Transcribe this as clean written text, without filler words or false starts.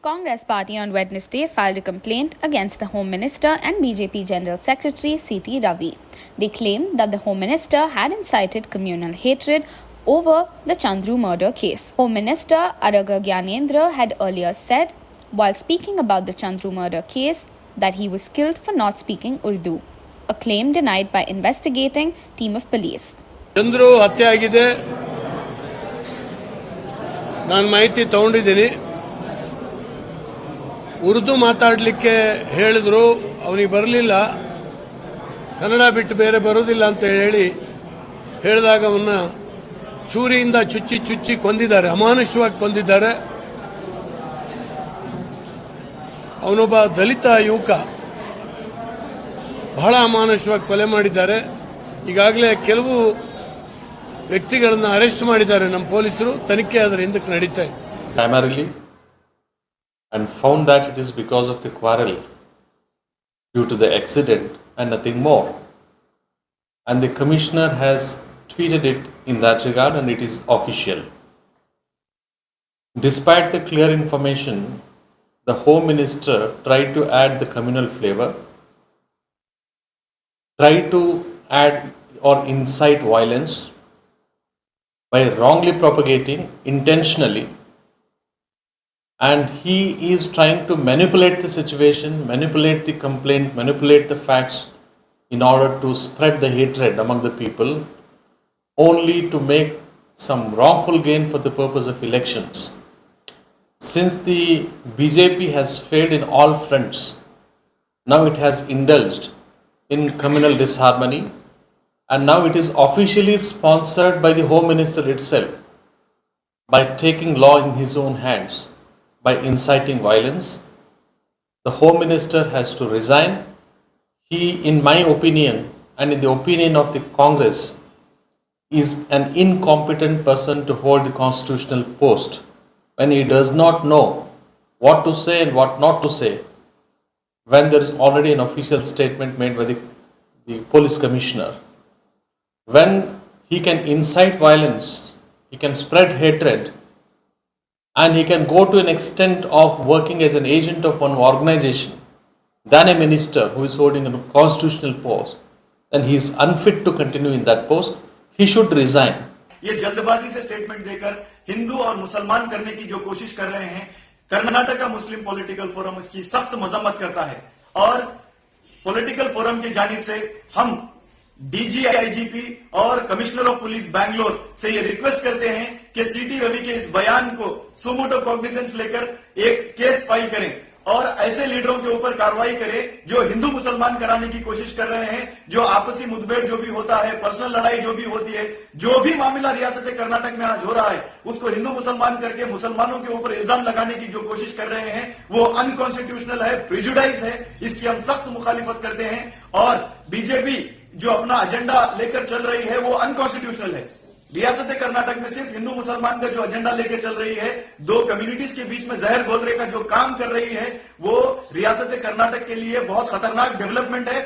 Congress party on Wednesday filed a complaint against the Home Minister and BJP General Secretary T Ravi. They claimed that the Home Minister had incited communal hatred over the Chandru murder case. Home Minister Araga Jnanendra had earlier said, while speaking about the Chandru murder case, that he was killed for not speaking Urdu, a claim denied by investigating team of police. Chandru ಹತ್ಯೆ ಆಗಿದೆ. ನಾನು ಮಾಹಿತಿ ತಗೊಂಡಿದ್ದೀನಿ. ಉರ್ದು ಮಾತಾಡಲಿಕ್ಕೆ ಹೇಳಿದ್ರು, ಅವನಿಗೆ ಬರಲಿಲ್ಲ, ಕನ್ನಡ ಬಿಟ್ಟು ಬೇರೆ ಬರೋದಿಲ್ಲ ಅಂತ ಹೇಳಿದಾಗ ಅವನ್ನ ಚೂರಿಯಿಂದ ಚುಚ್ಚಿ ಕೊಂದಿದ್ದಾರೆ, ಅಮಾನುಷವಾಗಿ ಕೊಂದಿದ್ದಾರೆ. ಅವನೊಬ್ಬ ದಲಿತ ಯುವಕ, ಬಹಳ ಅಮಾನುಷವಾಗಿ ಕೊಲೆ ಮಾಡಿದ್ದಾರೆ. ಈಗಾಗಲೇ ಕೆಲವು ವ್ಯಕ್ತಿಗಳನ್ನು ಅರೆಸ್ಟ್ ಮಾಡಿದ್ದಾರೆ ನಮ್ಮ ಪೊಲೀಸರು. ತನಿಖೆ ಅದರ ಹಿಂದಕ್ಕೆ ನಡೀತಾ ಇದೆ. Primarily, and found that it is because of the quarrel due to the accident and nothing more. And the commissioner has tweeted it in that regard, and it is official. Despite the clear information, the Home Minister tried to add the communal flavor, tried to add or incite violence by wrongly propagating intentionally, and he is trying to manipulate the situation, manipulate the complaint, manipulate the facts in order to spread the hatred among the people, only to make some wrongful gain for the purpose of elections. Since the BJP has failed in all fronts, now it has indulged in communal disharmony, and now it is officially sponsored by the Home Minister itself by taking law in his own hands, by inciting violence. The Home Minister has to resign. He, in my opinion and in the opinion of the Congress, is an incompetent person to hold the constitutional post when he does not know what to say and what not to say, when there is already an official statement made by the police commissioner. When he can incite violence, he can spread hatred, and he can go to an extent of working as an agent of one organization than a minister who is holding a constitutional post, then he is unfit to continue in that post. He should resign. ये जल्दबाजी से statement देकर हिंदू और मुसलमान करने की जो कोशिश कर रहे हैं, कर्नाटका मुस्लिम पॉलिटिकल फोरम इसकी सख्त मजम्मत करता है और पॉलिटिकल फोरम की जानिब से हम डीजी आईजीपी और कमिश्नर ऑफ पुलिस बैंगलोर से ये रिक्वेस्ट करते हैं कि टी रवि के इस बयान को सुमोटो कॉग्निजेंस लेकर एक केस फाइल करें और ऐसे लीडरों के ऊपर कार्रवाई करें जो हिंदू मुसलमान कराने की कोशिश कर रहे हैं, जो आपसी मुठभेड़ जो भी होता है, पर्सनल लड़ाई जो भी होती है, जो भी मामला रियासत कर्नाटक में आज हो रहा है, उसको हिंदू मुसलमान करके मुसलमानों के ऊपर इल्जाम लगाने की जो कोशिश कर रहे हैं वो अनकॉन्स्टिट्यूशनल है, प्रिजुडाइज है। इसकी हम सख्त मुखालिफत करते हैं और बीजेपी जो अपना एजेंडा लेकर चल रही है वो अनकॉन्स्टिट्यूशनल है। रियासत कर्नाटक में सिर्फ हिंदू मुसलमान का जो एजेंडा लेकर चल रही है, दो कम्युनिटीज के बीच में जहर घोलने का जो काम कर रही है, वो रियासत कर्नाटक के लिए बहुत खतरनाक डेवलपमेंट है।